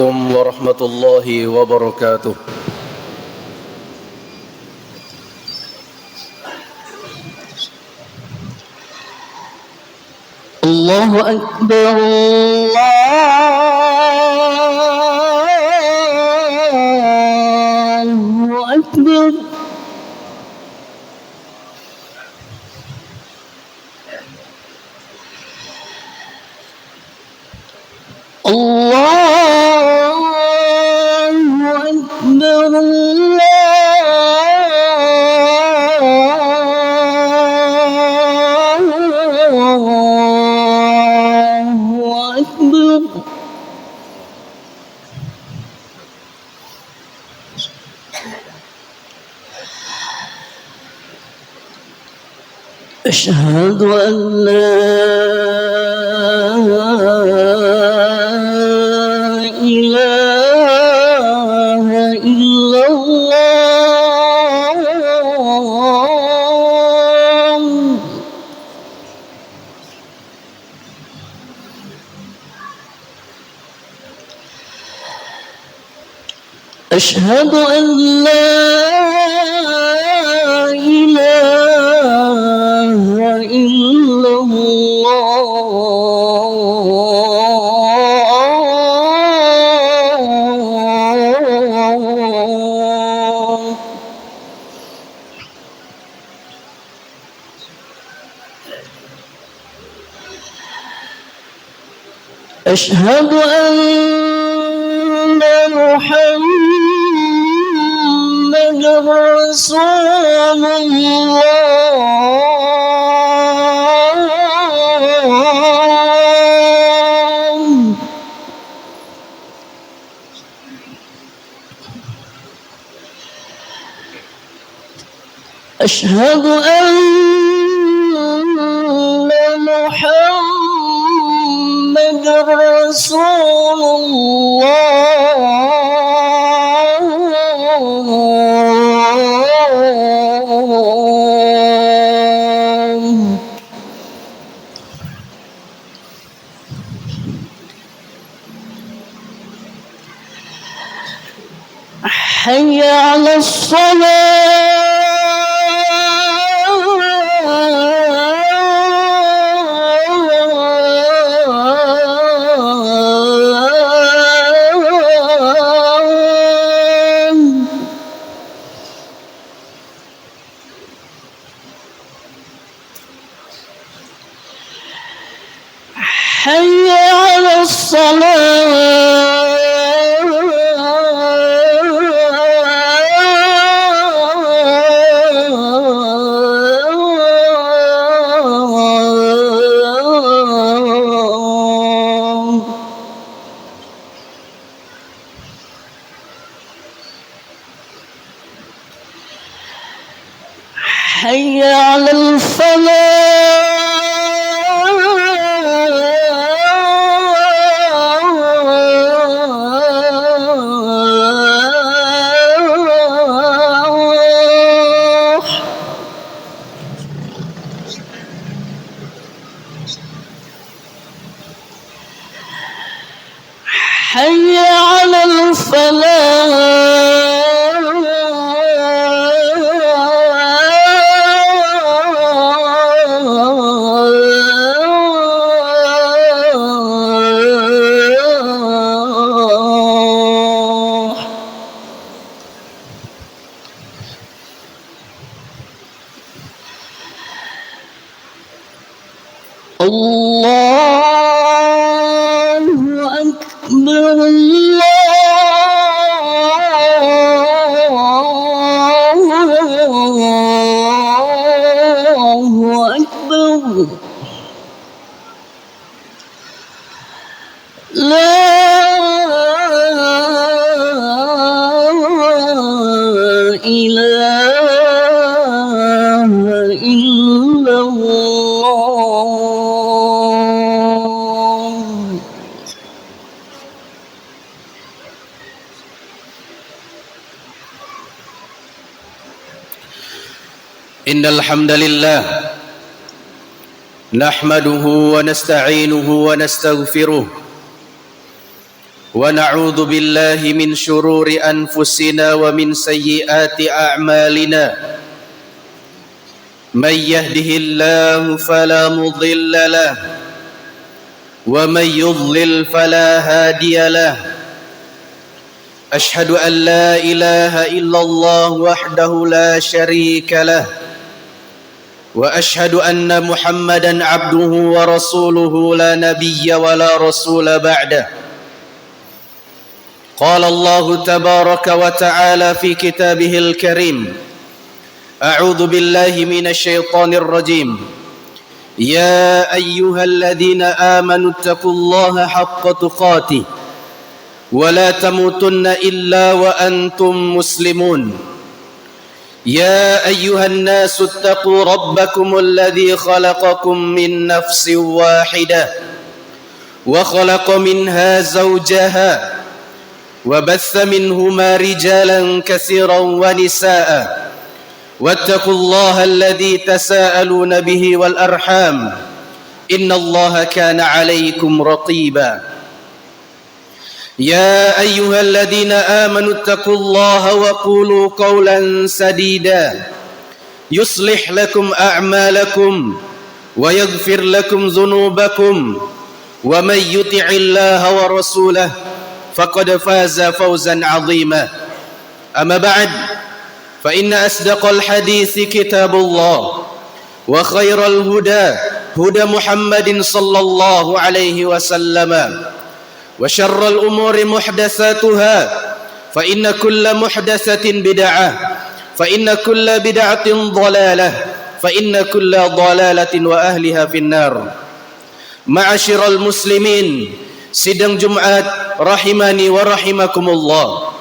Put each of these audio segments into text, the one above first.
عليكم ورحمة الله وبركاته. الله أكبر الله أكبر. الله أكبر الله أكبر. أشهد أن لا إله إلا الله. أشهد أن لا إله إلا الله. أشهد أن محمد رسول الله. أشهد أن محمد رسول الله. حي على الصلاة. حي على الصلاة. حي على الفلاح. حي على الفلاح. الله أكبر الله أكبر. لا إله إلا الله. إن الحمد لله نحمده ونستعينه ونستغفره ونعوذ بالله من شرور أنفسنا ومن سيئات أعمالنا من يهده الله فلا مضل له ومن يضلل فلا هادي له أشهد أن لا إله إلا الله وحده لا شريك له وأشهد أن محمدا عبده ورسوله لا نبي ولا رسول بعده قال الله تبارك وتعالى في كتابه الكريم أعوذ بالله من الشيطان الرجيم يا أيها الذين آمنوا اتقوا الله حق تقاته ولا تموتن إلا وأنتم مسلمون يا أيها الناس اتقوا ربكم الذي خلقكم من نفس واحدة وخلق منها زوجها وبث منهما رجالا كثيرا ونساء واتقوا الله الذي تساءلون به والأرحام إن الله كان عليكم رقيبا يا أيها الذين آمنوا اتقوا الله وقولوا قولا سديدا يصلح لكم أعمالكم ويغفر لكم ذنوبكم ومن يطع الله ورسوله فقد فاز فوزا عظيما أما بعد فإن أصدق الحديث كتاب الله وخير الهدى هدى محمد صلى الله عليه وسلم وشر الأمور محدثاتها فإن كل محدثة بدعة فإن كل بدعة ضلالة فإن كل ضلالة وأهلها في النار معاشر المسلمين sidang Jumat rahimani wa rahimakumullah.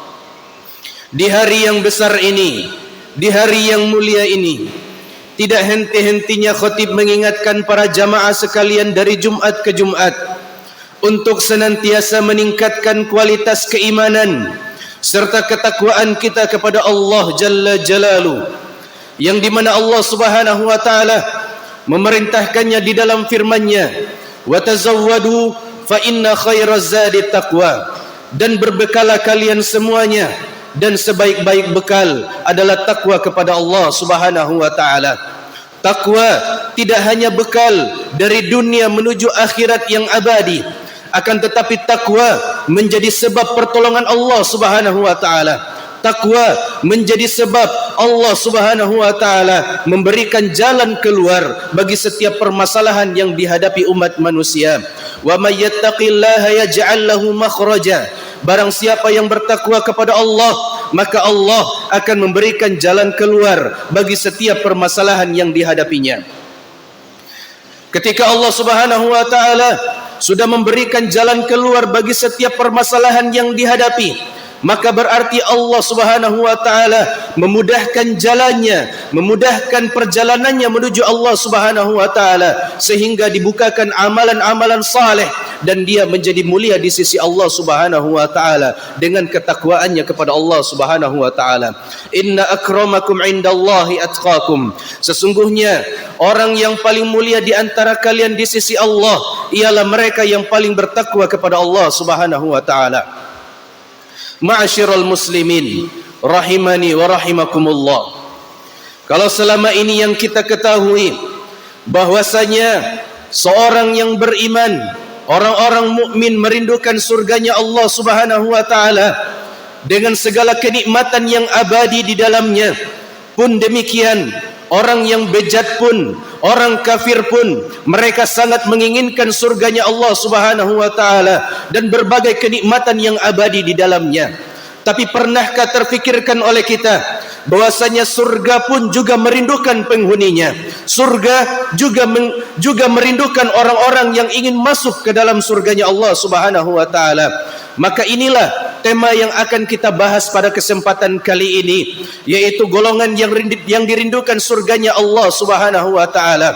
Di hari yang besar ini, di hari yang mulia ini, tidak henti-hentinya khatib mengingatkan para jamaah sekalian dari Jumat ke Jumat untuk senantiasa meningkatkan kualitas keimanan serta ketakwaan kita kepada Allah Jalla Jalaluhu, yang dimana Allah Subhanahu wa taala memerintahkannya di dalam firman-Nya, wa tazawwadu fa inna khairaz zadi taqwa, dan berbekalah kalian semuanya, dan sebaik-baik bekal adalah takwa kepada Allah Subhanahu wa taala. Takwa tidak hanya bekal dari dunia menuju akhirat yang abadi, akan tetapi takwa menjadi sebab pertolongan Allah Subhanahu wa taala. Takwa menjadi sebab Allah Subhanahu wa taala memberikan jalan keluar bagi setiap permasalahan yang dihadapi umat manusia. Wa may yattaqillaha yaj'al lahu makhraja. Barang siapa yang bertakwa kepada Allah, maka Allah akan memberikan jalan keluar bagi setiap permasalahan yang dihadapinya. Ketika Allah Subhanahu wa taala sudah memberikan jalan keluar bagi setiap permasalahan yang dihadapi, maka berarti Allah Subhanahu wa taala memudahkan jalannya, memudahkan perjalanannya menuju Allah Subhanahu wa taala, sehingga dibukakan amalan-amalan saleh dan dia menjadi mulia di sisi Allah Subhanahu wa taala dengan ketakwaannya kepada Allah Subhanahu wa taala. Inna akramakum indallahi atqakum. Sesungguhnya orang yang paling mulia di antara kalian di sisi Allah ialah mereka yang paling bertakwa kepada Allah Subhanahu wa taala. Ma'asyiral muslimin rahimani wa rahimakumullah. Kalau selama ini yang kita ketahui bahwasanya seorang yang beriman, orang-orang mukmin merindukan surganya Allah Subhanahu wa taala dengan segala kenikmatan yang abadi di dalamnya, pun demikian orang yang bejat pun, orang kafir pun, mereka sangat menginginkan surganya Allah Subhanahu wa taala dan berbagai kenikmatan yang abadi di dalamnya. Tapi pernahkah terfikirkan oleh kita bahwasanya surga pun juga merindukan penghuninya? Surga juga merindukan orang-orang yang ingin masuk ke dalam surganya Allah Subhanahu wa taala. Maka inilah tema yang akan kita bahas pada kesempatan kali ini, yaitu golongan yang dirindukan surganya Allah Subhanahu wa taala.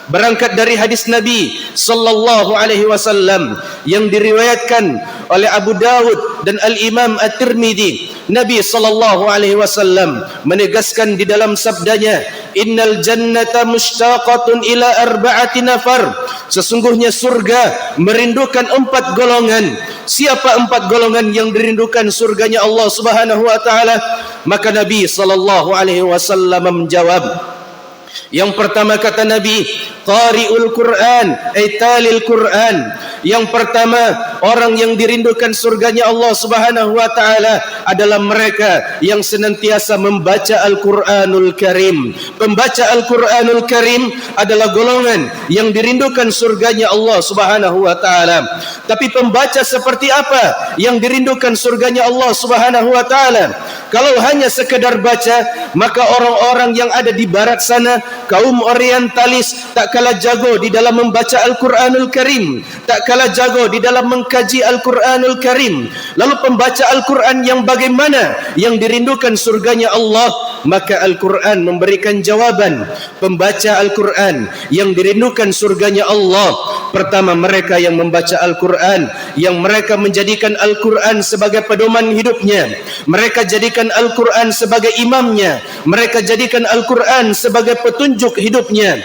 Berangkat dari hadis Nabi sallallahu alaihi wasallam yang diriwayatkan oleh Abu Dawud dan Al-Imam At-Tirmidzi, Nabi sallallahu alaihi wasallam menegaskan di dalam sabdanya, innal jannata mushtaqatun ila arba'ati nafar. Sesungguhnya surga merindukan 4 golongan. Siapa 4 golongan yang dirindukan surganya Allah Subhanahu wa taala? Maka Nabi sallallahu alaihi wasallam menjawab, yang pertama kata Nabi, qari'ul Quran, ay talil Quran. Yang pertama, orang yang dirindukan surganya Allah Subhanahu wa taala adalah mereka yang senantiasa membaca Al-Qur'anul Karim. Pembaca Al-Qur'anul Karim adalah golongan yang dirindukan surganya Allah Subhanahu wa taala. Tapi pembaca seperti apa yang dirindukan surganya Allah Subhanahu wa taala? Kalau hanya sekedar baca, maka orang-orang yang ada di barat sana, kaum orientalis, tak kalah jago di dalam membaca Al-Quranul Karim, tak kalah jago di dalam mengkaji Al-Quranul Karim. Lalu pembaca Al-Quran yang bagaimana yang dirindukan surganya Allah? Maka Al-Quran memberikan jawaban. Pembaca Al-Quran yang dirindukan surganya Allah, pertama mereka yang membaca Al-Quran, yang mereka menjadikan Al-Quran sebagai pedoman hidupnya, mereka jadikan Al-Quran sebagai imamnya, mereka jadikan Al-Quran sebagai petunjuk hidupnya.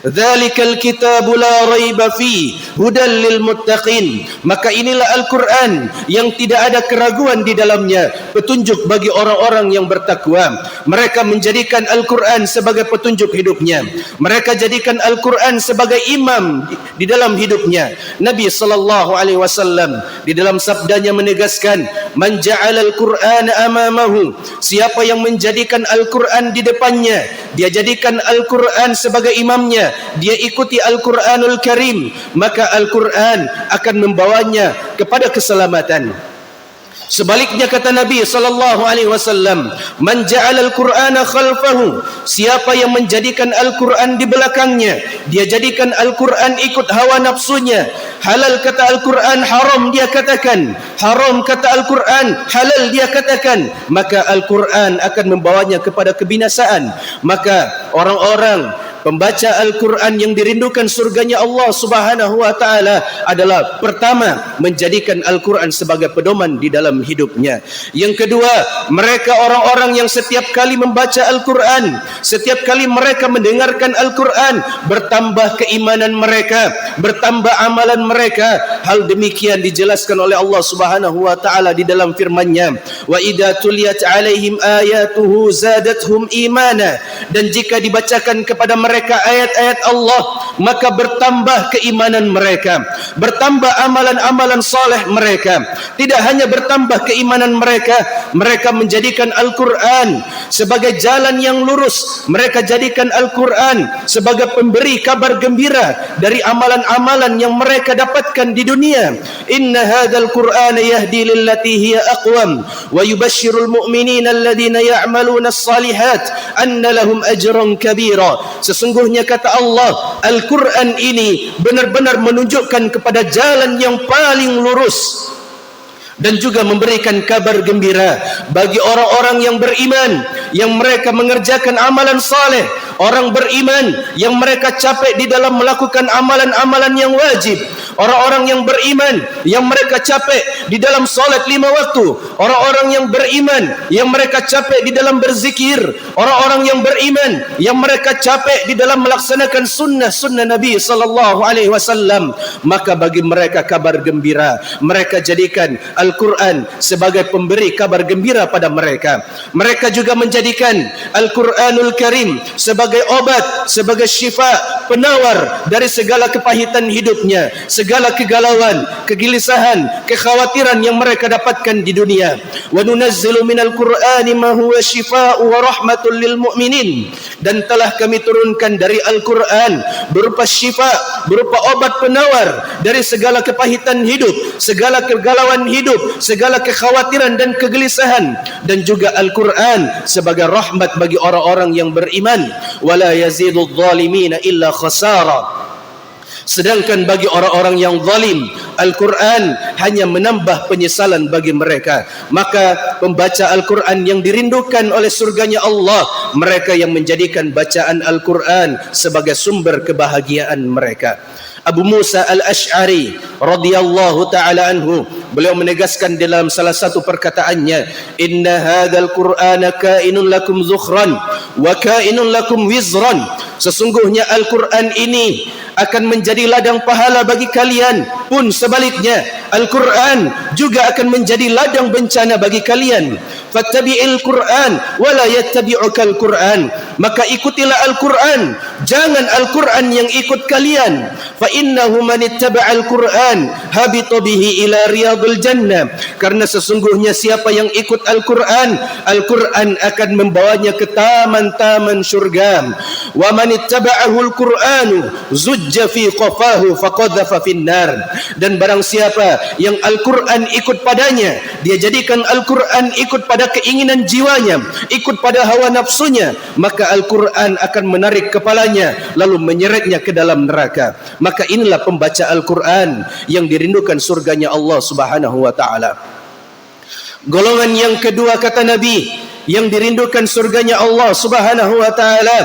Dzalikal kitabu la raiba fi hudal lil muttaqin. Maka inilah Al-Quran yang tidak ada keraguan di dalamnya, petunjuk bagi orang-orang yang bertakwa. Mereka menjadikan Al-Quran sebagai petunjuk hidupnya, mereka jadikan Al-Quran sebagai imam di dalam hidupnya. Nabi sallallahu alaihi wasallam di dalam sabdanya menegaskan, man ja'alal Qur'ana amamahu, siapa yang menjadikan Al-Quran di depannya, dia jadikan Al-Quran sebagai imamnya, dia ikuti Al-Quranul Karim, maka Al-Quran akan membawanya kepada keselamatan. Sebaliknya kata Nabi sallallahu alaihi wasallam, man ja'alal Qur'ana khalfahu, siapa yang menjadikan Al-Quran di belakangnya, dia jadikan Al-Quran ikut hawa nafsunya. Halal kata Al-Quran, haram dia katakan, haram kata Al-Quran, halal dia katakan, maka Al-Quran akan membawanya kepada kebinasaan. Maka orang-orang pembaca Al-Quran yang dirindukan surganya Allah Subhanahu wa taala adalah pertama menjadikan Al-Quran sebagai pedoman di dalam hidupnya. Yang kedua, mereka orang-orang yang setiap kali membaca Al-Quran, setiap kali mereka mendengarkan Al-Quran, bertambah keimanan mereka, bertambah amalan mereka. Hal demikian dijelaskan oleh Allah Subhanahu wa taala di dalam firman-Nya, wa idza tuliyat alaihim ayatuhu zadatuhum imana, dan jika dibacakan kepada mereka ayat-ayat Allah, maka bertambah keimanan mereka, bertambah amalan-amalan saleh mereka. Tidak hanya bertambah keimanan mereka, mereka menjadikan Al-Quran sebagai jalan yang lurus, mereka jadikan Al-Quran sebagai pemberi kabar gembira dari amalan-amalan yang mereka dapatkan di dunia. Inna hadzal Qur'ana yahdi lillati hiya aqwam wa yubashshirul mu'minina alladhina ya'maluna as-salihat anna lahum ajran kabira. Sesungguhnya kata Allah, Al-Quran ini benar-benar menunjukkan kepada jalan yang paling lurus, dan juga memberikan kabar gembira bagi orang-orang yang beriman, yang mereka mengerjakan amalan saleh, orang beriman yang mereka capek di dalam melakukan amalan-amalan yang wajib, orang-orang yang beriman yang mereka capek di dalam salat 5 waktu, orang-orang yang beriman yang mereka capek di dalam berzikir, orang-orang yang beriman yang mereka capek di dalam melaksanakan sunnah-sunnah Nabi sallallahu alaihi wasallam. Maka bagi mereka kabar gembira, mereka jadikan Al-Quran sebagai pemberi kabar gembira pada mereka. Mereka juga menjadikan Al-Quranul Karim sebagai obat, sebagai syifa, penawar dari segala kepahitan hidupnya, segala kegalauan, kegelisahan, kekhawatiran yang mereka dapatkan di dunia. Wa nunazzilu minal Qur'ani ma huwa syifaa'u wa rahmatul lil mu'minin, dan telah kami turunkan dari Al-Quran berupa syifa, berupa obat penawar dari segala kepahitan hidup, segala kegalauan hidup, segala kekhawatiran dan kegelisahan, dan juga Al-Quran sebagai rahmat bagi orang-orang yang beriman. Wala yazidudz zalimina illa khasara. Sedangkan bagi orang-orang yang zalim, Al-Quran hanya menambah penyesalan bagi mereka. Maka pembaca Al-Quran yang dirindukan oleh surganya Allah, mereka yang menjadikan bacaan Al-Quran sebagai sumber kebahagiaan mereka. Abu Musa Al-Ash'ari radhiyallahu ta'ala anhu, beliau menegaskan dalam salah satu perkataannya, inna hadzal Qur'ana kainun lakum zukhran wa kainun lakum wizran. Sesungguhnya Al-Quran ini akan menjadi ladang pahala bagi kalian, pun sebaliknya Al-Quran juga akan menjadi ladang bencana bagi kalian. Fattabi'il Quran wa la yattabi'ukal Quran. Maka ikutilah Al-Quran, jangan Al-Quran yang ikut kalian. Fa innahu man ittaba'al Quran habita bihi ila riyadil jannah. Karena sesungguhnya siapa yang ikut Al-Quran, Al-Quran akan membawanya ke taman-taman syurga. Wa man ittaba'ahul Qur'anu zujja fi qafahu faqadhafa finnar. Dan barang siapa yang Al-Quran ikut padanya, dia jadikan Al-Quran ikut pada keinginan jiwanya, ikut pada hawa nafsunya, maka Al-Quran akan menarik kepalanya lalu menyeretnya ke dalam neraka. Maka inilah pembaca Al-Quran yang dirindukan surganya Allah Subhanahu wa ta'ala. Golongan yang kedua, kata Nabi, yang dirindukan surganya Allah Subhanahu wa ta'ala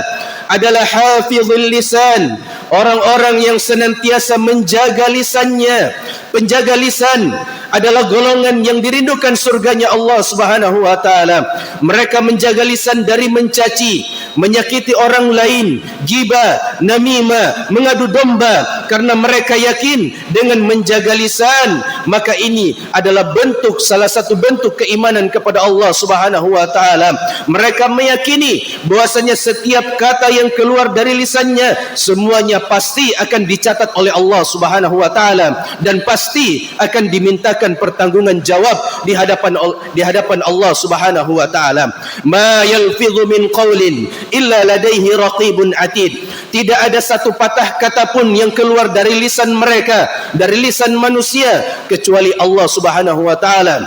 adalah hafizul lisan, orang-orang yang senantiasa menjaga lisannya. Penjaga lisan adalah golongan yang dirindukan surganya Allah Subhanahu wa ta'ala. Mereka menjaga lisan dari mencaci, menyakiti orang lain, ghibah, namimah, mengadu domba. Karena mereka yakin dengan menjaga lisan, maka ini adalah bentuk, salah satu bentuk keimanan kepada Allah Subhanahu wa ta'ala. Mereka meyakini bahwasanya setiap kata yang keluar dari lisannya semuanya pasti akan dicatat oleh Allah Subhanahu wa ta'ala, dan pasti akan dimintakan pertanggungan jawab di hadapan Allah Subhanahu wa ta'ala. Ma yalfidhu min qawlin illa ladaihi raqibun atid. Tidak ada satu patah kata pun yang keluar dari lisan mereka, dari lisan manusia, kecuali Allah Subhanahu wa ta'ala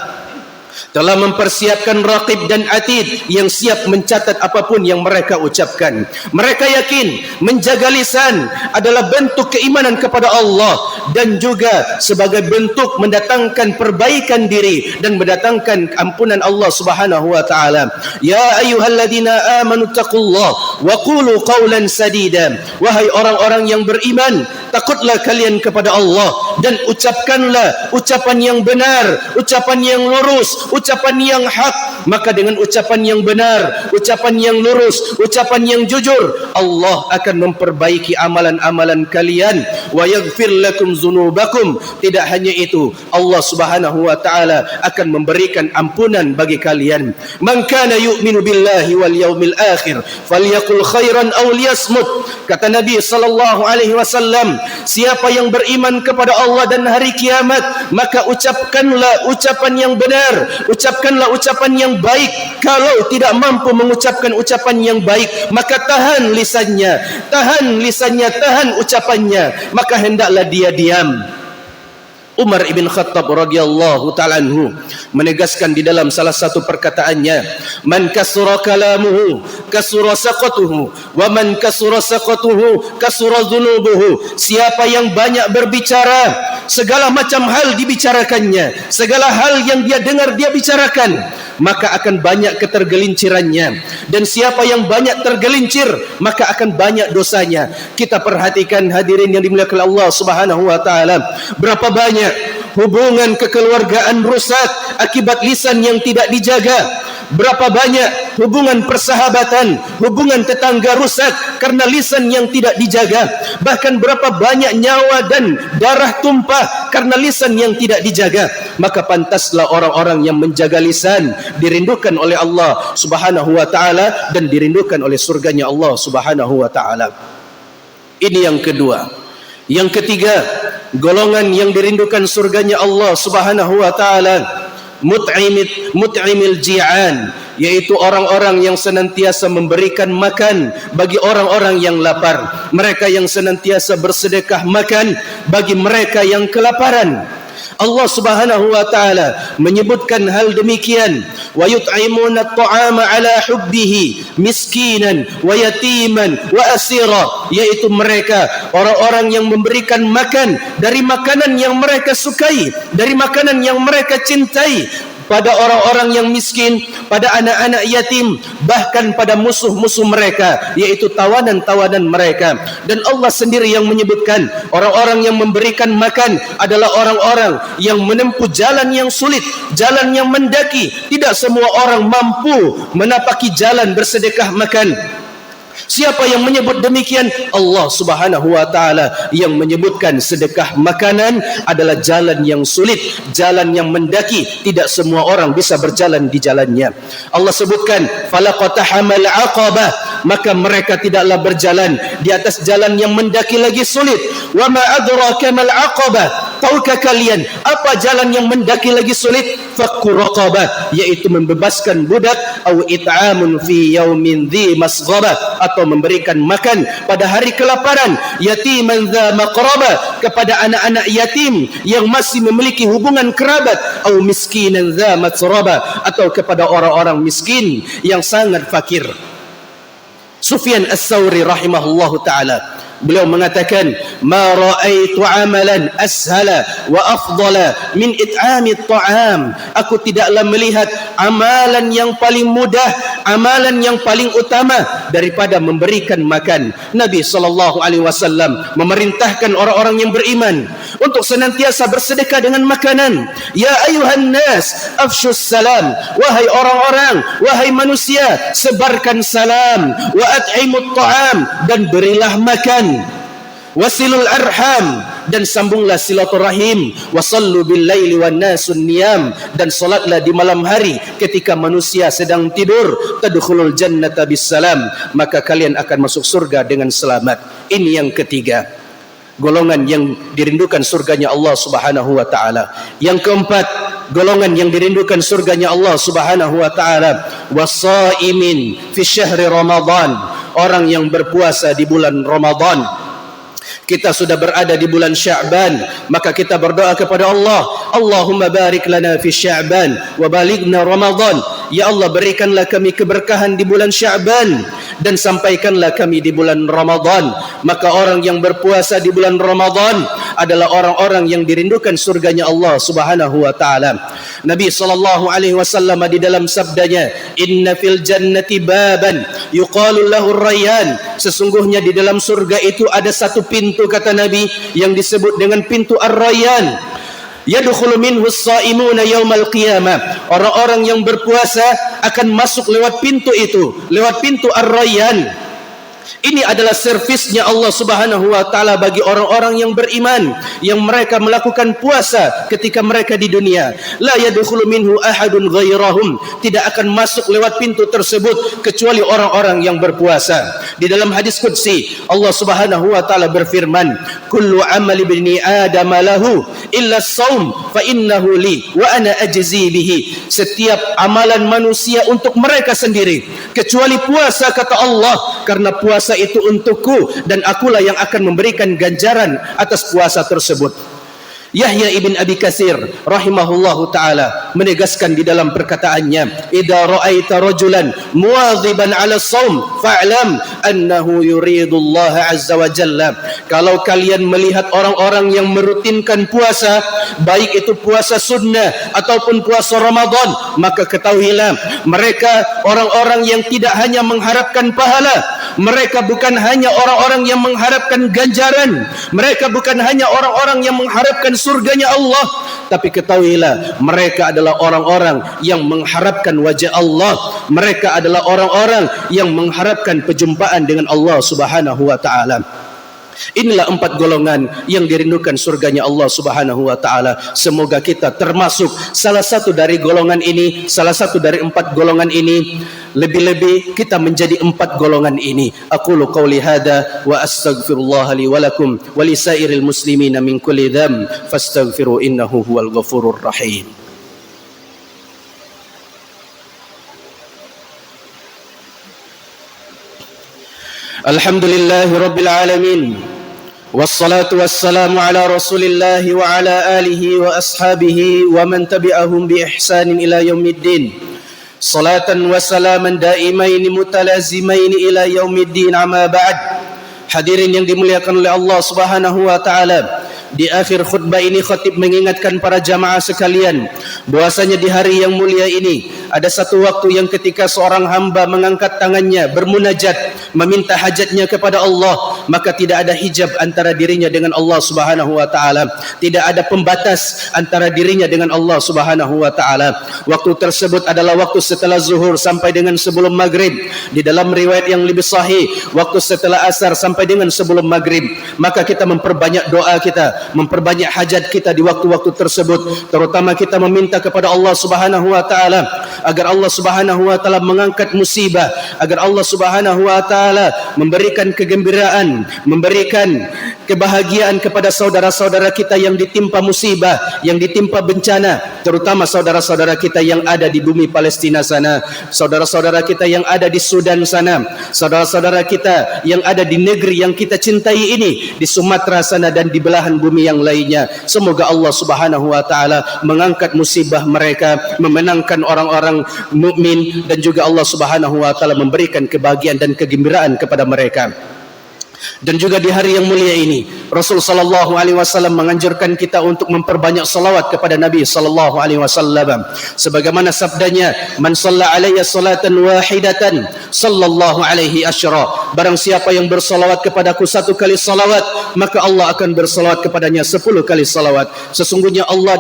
telah mempersiapkan raqib dan atid yang siap mencatat apapun yang mereka ucapkan. Mereka yakin menjaga lisan adalah bentuk keimanan kepada Allah dan juga sebagai bentuk mendatangkan perbaikan diri dan mendatangkan ampunan Allah Subhanahu wa ta'ala. Ya ayyuhalladzina amanu taqullaha wa qulu qawlan sadida. Wahai orang-orang yang beriman, takutlah kalian kepada Allah dan ucapkanlah ucapan yang benar, ucapan yang lurus, ucapan yang hak. Maka dengan ucapan yang benar, ucapan yang lurus, ucapan yang jujur, Allah akan memperbaiki amalan-amalan kalian. Wa yaghfir lakum dzunubakum. Tidak hanya itu, Allah Subhanahu wa ta'ala akan memberikan ampunan bagi kalian. Man kana yu'minu billahi wal yaumil akhir falyaqul khairan aw liyasmut. Kata Nabi sallallahu alaihi wasallam, siapa yang beriman kepada Allah dan hari kiamat, maka ucapkanlah ucapan yang benar, ucapkanlah ucapan yang baik. Kalau tidak mampu mengucapkan ucapan yang baik, maka tahan lisannya, tahan ucapannya, maka hendaklah dia diam. Umar ibn Khattab radhiyallahu ta'ala anhu menegaskan di dalam salah satu perkataannya, man kasura kalamuhu kasura saqatuhu wa man kasura saqatuhu kasura dhunubuhu. Siapa yang banyak berbicara, segala macam hal dibicarakannya, segala hal yang dia dengar dia bicarakan, maka akan banyak ketergelincirannya. Dan siapa yang banyak tergelincir, maka akan banyak dosanya. Kita perhatikan hadirin yang dimuliakan Allah Subhanahu wa ta'ala, berapa banyak hubungan kekeluargaan rusak akibat lisan yang tidak dijaga. Berapa banyak hubungan persahabatan, hubungan tetangga rusak karena lisan yang tidak dijaga. Bahkan berapa banyak nyawa dan darah tumpah karena lisan yang tidak dijaga. Maka pantaslah orang-orang yang menjaga lisan dirindukan oleh Allah Subhanahu wa ta'ala dan dirindukan oleh surganya Allah Subhanahu wa ta'ala. Ini yang kedua. Yang ketiga, golongan yang dirindukan surganya Allah Subhanahu wa ta'ala, mut'imil ji'an, yaitu orang-orang yang senantiasa memberikan makan bagi orang-orang yang lapar. Mereka yang senantiasa bersedekah makan bagi mereka yang kelaparan. Allah Subhanahu wa ta'ala menyebutkan hal demikian, wa yut'imuna at-ta'ama ala hubbihi miskinan wa yatiman wa asira, yaitu mereka orang-orang yang memberikan makan dari makanan yang mereka sukai, dari makanan yang mereka cintai pada orang-orang yang miskin, pada anak-anak yatim, bahkan pada musuh-musuh mereka, yaitu tawanan-tawanan mereka. Dan Allah sendiri yang menyebutkan orang-orang yang memberikan makan adalah orang-orang yang menempuh jalan yang sulit, jalan yang mendaki. Tidak semua orang mampu menapaki jalan bersedekah makan. Siapa yang menyebut demikian? Allah Subhanahu wa taala yang menyebutkan sedekah makanan adalah jalan yang sulit, jalan yang mendaki, tidak semua orang bisa berjalan di jalannya. Allah sebutkan falaqatahamal aqabah, maka mereka tidaklah berjalan di atas jalan yang mendaki lagi sulit. Wa ma adraka mal aqabah, tahukah kalian apa jalan yang mendaki lagi sulit? Fakku raqabah, yaitu membebaskan budak, au it'amun fi yaumin dhi masghabah, atau memberikan makan pada hari kelaparan, yatiman dha maqrabah, kepada anak-anak yatim yang masih memiliki hubungan kerabat, au miskinan dha matrabah, atau kepada orang-orang miskin yang sangat fakir. Sufyan Ats-Tsauri rahimahullahu taala, beliau mengatakan, ma ra'aitu amalan ashala wa afdala min it'ami at-ta'am. Aku tidaklah melihat amalan yang paling mudah, amalan yang paling utama daripada memberikan makan. Nabi SAW memerintahkan orang-orang yang beriman untuk senantiasa bersedekah dengan makanan. Ya ayuhan nas, afshus salam, wahai orang-orang, wahai manusia, sebarkan salam. Wa at'imut ta'am, dan berilah makan. Wasilul arham, dan sambunglah silaturahim. Wasallu bil laili wan nasun niyam, dan salatlah di malam hari ketika manusia sedang tidur. Tadkhulul jannata bisalam, maka kalian akan masuk surga dengan selamat. Ini yang ketiga, golongan yang dirindukan surganya Allah Subhanahu wa taala. Yang keempat, golongan yang dirindukan surganya Allah Subhanahu wa taala, wasaimin fi syahri Ramadan, orang yang berpuasa di bulan Ramadan. Kita sudah berada di bulan Sya'ban, maka kita berdoa kepada Allah, Allahumma barik lana fi Sya'ban wa balighna Ramadan. Ya Allah, berikanlah kami keberkahan di bulan Sya'ban dan sampaikanlah kami di bulan Ramadan. Maka orang yang berpuasa di bulan Ramadan adalah orang-orang yang dirindukan surganya Allah Subhanahu wa taala. Nabi SAW di dalam sabdanya, inna fil jannati baban yuqalu lahu ar-rayyan, sesungguhnya di dalam surga itu ada satu pintu, kata Nabi, yang disebut dengan pintu ar-rayyan. Yadkhulu minhu as-saimuna yaumal qiyamah, orang-orang yang berpuasa akan masuk lewat pintu itu, lewat pintu ar-rayyan. Ini adalah servisnya Allah Subhanahu wa taala bagi orang-orang yang beriman, yang mereka melakukan puasa ketika mereka di dunia. La yadkhulu minhu ahadun ghairahum, tidak akan masuk lewat pintu tersebut kecuali orang-orang yang berpuasa. Di dalam hadis qudsi, Allah Subhanahu wa taala berfirman, kullu amali ibni adam lahu illa as-shaum fa innahu li wa ana ajzi bihi. Setiap amalan manusia untuk mereka sendiri kecuali puasa, kata Allah, karena puasa itu untukku dan akulah yang akan memberikan ganjaran atas puasa tersebut. Yahya ibn Abi Katsir rahimahullahu taala menegaskan di dalam perkataannya, idza ra'aita rajulan muwadhiban 'ala shaum fa'lam annahu yuridu Allah azza wa jalla. Kalau kalian melihat orang-orang yang merutinkan puasa, baik itu puasa sunnah ataupun puasa Ramadan, maka ketahuilah mereka orang-orang yang tidak hanya mengharapkan pahala, mereka bukan hanya orang-orang yang mengharapkan ganjaran, mereka bukan hanya orang-orang yang mengharapkan surganya Allah, tapi ketahuilah mereka adalah orang-orang yang mengharapkan wajah Allah. Mereka adalah orang-orang yang mengharapkan perjumpaan dengan Allah Subhanahu wa taala. Inilah 4 golongan yang dirindukan surganya Allah Subhanahu wa taala. Semoga kita termasuk salah satu dari golongan ini, salah satu dari 4 golongan ini. Lebih-lebih kita menjadi 4 golongan ini. Aqulu qauli hadza wa astaghfirullah li wa lakum wa lisairil muslimina min kulli dzam fastaghfiru innahu huwal ghafurur rahim. Alhamdulillahi Rabbil Alamin, wassalatu wassalamu ala Rasulillah wa ala alihi wa ashabihi wa man tabi'ahum bi ihsanin ila yaumiddin. Salatan wa salaman daimaini mutalazimaini ila yaumiddin, amma ba'd. Hadirin yang dimuliakan oleh Allah Subhanahu wa taala, Di akhir khutbah ini khatib mengingatkan para jamaah sekalian bahwasanya di hari yang mulia ini ada satu waktu yang ketika seorang hamba mengangkat tangannya bermunajat meminta hajatnya kepada Allah, maka tidak ada hijab antara dirinya dengan Allah Subhanahu wa taala, tidak ada pembatas antara dirinya dengan Allah Subhanahu wa taala. Waktu tersebut adalah waktu setelah zuhur sampai dengan sebelum maghrib. Di dalam riwayat yang lebih sahih, waktu setelah asar sampai dengan sebelum maghrib. Maka kita memperbanyak doa kita, memperbanyak hajat kita di waktu-waktu tersebut, terutama kita meminta kepada Allah Subhanahu wa taala agar Allah Subhanahu wa taala mengangkat musibah, agar Allah Subhanahu wa taala memberikan kegembiraan, memberikan kebahagiaan kepada saudara-saudara kita yang ditimpa musibah, yang ditimpa bencana, terutama saudara-saudara kita yang ada di bumi Palestina sana, saudara-saudara kita yang ada di Sudan sana, saudara-saudara kita yang ada di negeri yang kita cintai ini, di Sumatera sana dan di belahan bumi yang lainnya. Semoga Allah Subhanahu wa taala mengangkat musibah mereka, memenangkan orang-orang mukmin, dan juga Allah Subhanahu wa taala memberikan kebahagiaan dan kegembiraan kepada mereka. Dan juga di hari yang mulia ini Rasul sallallahu alaihi wasallam menganjurkan kita untuk memperbanyak salawat kepada Nabi sallallahu alaihi wasallam, sebagaimana sabdanya, man shalla alayya salatan wahidatan sallallahu alaihi asyra, barang siapa yang bersalawat kepadaku satu kali salawat, maka Allah akan bersalawat kepadanya 10 kali salawat. Sesungguhnya Allah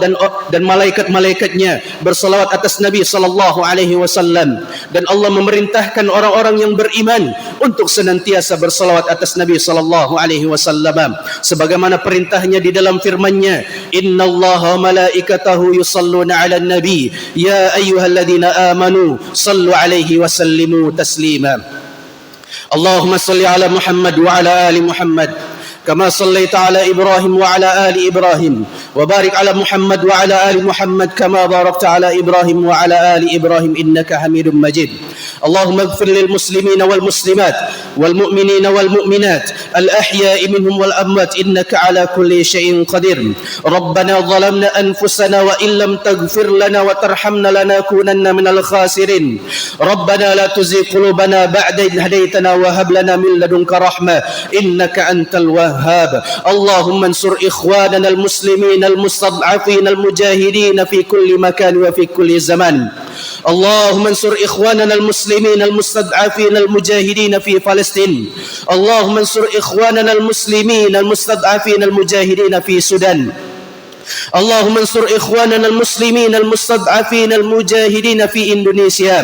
dan malaikat-malaikatnya bersalawat atas Nabi sallallahu alaihi wasallam, dan Allah memerintahkan orang-orang yang beriman untuk senantiasa bersalawat atas Nabi sallallahu alaihi wasallam, sebagaimana perintahnya di dalam firman-Nya, innallaha wa malaikatahu yusalluna 'alan nabi ya ayyuhalladzina amanu sallu 'alaihi wa sallimu taslima. Allahumma salli 'ala Muhammad wa 'ala ali Muhammad كما صليت على إبراهيم وعلى آل إبراهيم وبارك على محمد وعلى آل محمد كما باركت على إبراهيم وعلى آل إبراهيم إنك حميد مجيد. اللهم اغفر للمسلمين والمسلمات والمؤمنين والمؤمنات الأحياء منهم والأموات إنك على كل شيء قدير. ربنا ظلمنا أنفسنا وإن لم تغفر لنا وترحمنا لنكونن من الخاسرين. ربنا لا تزغ قلوبنا بعد إذ هديتنا وهب لنا من لدنك رحمة إنك أنت الوهاب. اللهم انصر إخواننا المسلمين المستضعفين المجاهدين في كل مكان وفي كل زمان. اللهم انصر إخواننا المسلمين المستضعفين المجاهدين في فلسطين. اللهم انصر إخواننا المسلمين المستضعفين المجاهدين في السودان. اللهم انصر إخواننا المسلمين المستضعفين المجاهدين في إندونيسيا.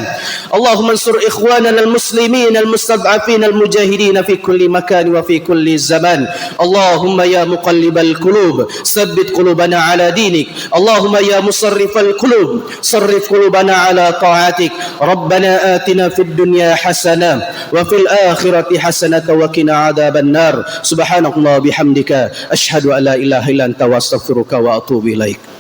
اللهم انصر إخواننا المسلمين المستضعفين المجاهدين في كل مكان وفي كل زمان. اللهم يا مقلب القلوب ثبت قلوبنا على دينك. اللهم يا مصرف القلوب صرف قلوبنا على طاعتك. ربنا آتنا في الدنيا حسنة وفي الآخرة حسنة وقنا عذاب النار. سبحانك اللهم وبحمدك أشهد أن لا إله إلا أنت وأستغفرك وأتوب إليك.